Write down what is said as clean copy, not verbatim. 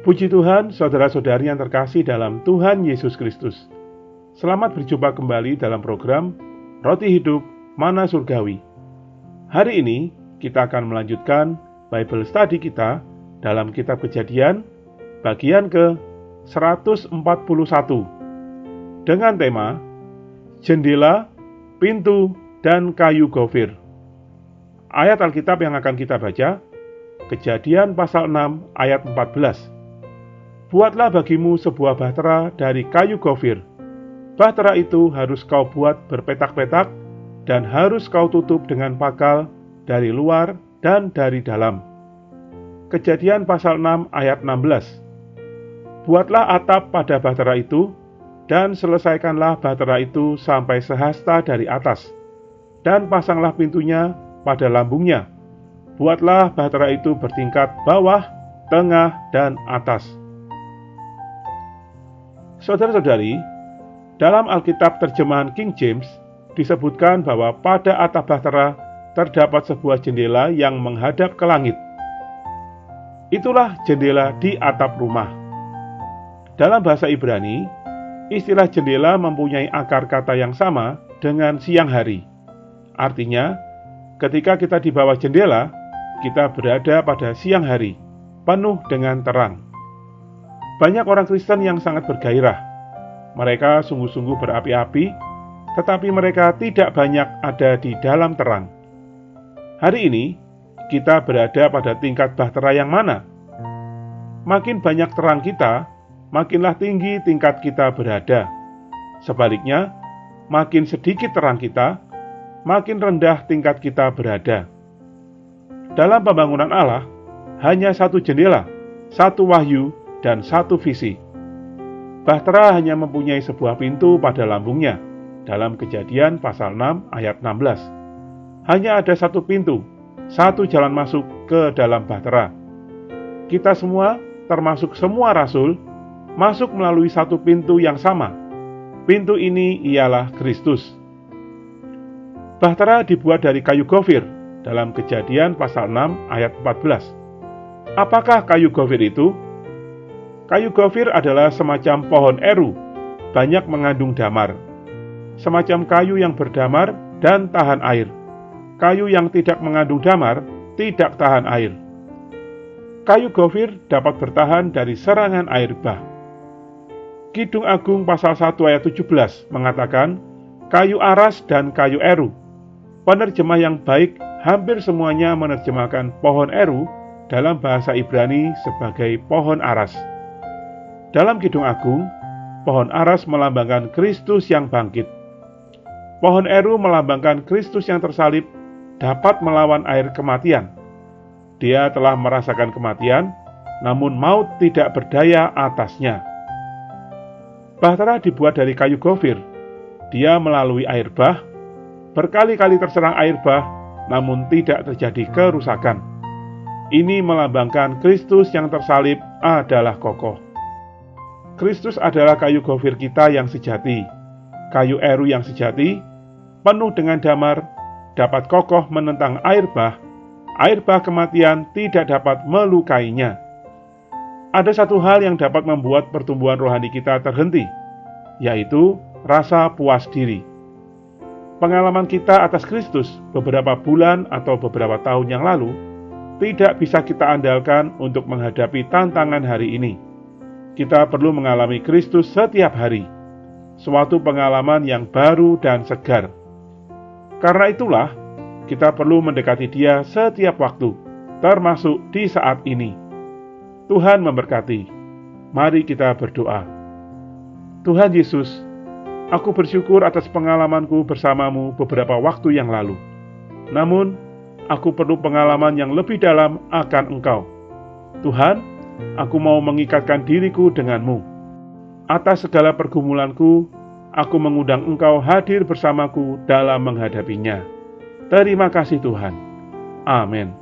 Puji Tuhan, saudara-saudari yang terkasih dalam Tuhan Yesus Kristus. Selamat berjumpa kembali dalam program Roti Hidup Mana Surgawi. Hari ini kita akan melanjutkan Bible Study kita dalam kitab Kejadian bagian ke-141 dengan tema Jendela, Pintu, dan Kayu Gofir. Ayat Alkitab yang akan kita baca, Kejadian pasal 6 ayat 14. Buatlah bagimu sebuah bahtera dari kayu gofir. Bahtera itu harus kau buat berpetak-petak dan harus kau tutup dengan pakal dari luar dan dari dalam. Kejadian pasal 6 ayat 16. Buatlah atap pada bahtera itu dan selesaikanlah bahtera itu sampai sehasta dari atas, dan pasanglah pintunya pada lambungnya. Buatlah bahtera itu bertingkat bawah, tengah, dan atas. Saudara-saudari, dalam Alkitab terjemahan King James disebutkan bahwa pada atap bahtera terdapat sebuah jendela yang menghadap ke langit. Itulah jendela di atap rumah. Dalam bahasa Ibrani, istilah jendela mempunyai akar kata yang sama dengan siang hari. Artinya, ketika kita di bawah jendela, kita berada pada siang hari, penuh dengan terang. Banyak orang Kristen yang sangat bergairah. Mereka sungguh-sungguh berapi-api, tetapi mereka tidak banyak ada di dalam terang. Hari ini, kita berada pada tingkat bahtera yang mana? Makin banyak terang kita, makinlah tinggi tingkat kita berada. Sebaliknya, makin sedikit terang kita, makin rendah tingkat kita berada. Dalam pembangunan Allah, hanya satu jendela, satu wahyu, dan satu visi. Bahtera hanya mempunyai sebuah pintu pada lambungnya. Dalam Kejadian pasal 6 ayat 16. Hanya ada satu pintu, satu jalan masuk ke dalam bahtera. Kita semua, termasuk semua rasul, masuk melalui satu pintu yang sama. Pintu ini ialah Kristus. Bahtera dibuat dari kayu gofir dalam Kejadian pasal 6 ayat 14. Apakah kayu gofir itu? Kayu gofir adalah semacam pohon eru, banyak mengandung damar. Semacam kayu yang berdamar dan tahan air. Kayu yang tidak mengandung damar tidak tahan air. Kayu gofir dapat bertahan dari serangan air bah. Kidung Agung pasal 1 ayat 17 mengatakan kayu aras dan kayu eru. Penerjemah yang baik hampir semuanya menerjemahkan pohon eru dalam bahasa Ibrani sebagai pohon aras. Dalam Kidung Agung, pohon aras melambangkan Kristus yang bangkit. Pohon eru melambangkan Kristus yang tersalib dapat melawan air kematian. Dia telah merasakan kematian, namun maut tidak berdaya atasnya. Bahtera dibuat dari kayu gofir. Dia melalui air bah, berkali-kali terserang air bah, namun tidak terjadi kerusakan. Ini melambangkan Kristus yang tersalib adalah kokoh. Kristus adalah kayu gofir kita yang sejati, kayu eru yang sejati, penuh dengan damar, dapat kokoh menentang air bah kematian tidak dapat melukainya. Ada satu hal yang dapat membuat pertumbuhan rohani kita terhenti, yaitu rasa puas diri. Pengalaman kita atas Kristus beberapa bulan atau beberapa tahun yang lalu tidak bisa kita andalkan untuk menghadapi tantangan hari ini. Kita perlu mengalami Kristus setiap hari, suatu pengalaman yang baru dan segar. Karena itulah, kita perlu mendekati Dia setiap waktu, termasuk di saat ini. Tuhan memberkati. Mari kita berdoa. Tuhan Yesus, aku bersyukur atas pengalamanku bersamamu beberapa waktu yang lalu. Namun, aku perlu pengalaman yang lebih dalam akan Engkau. Tuhan, aku mau mengikatkan diriku denganmu. Atas segala pergumulanku, aku mengundang Engkau hadir bersamaku dalam menghadapinya. Terima kasih Tuhan. Amin.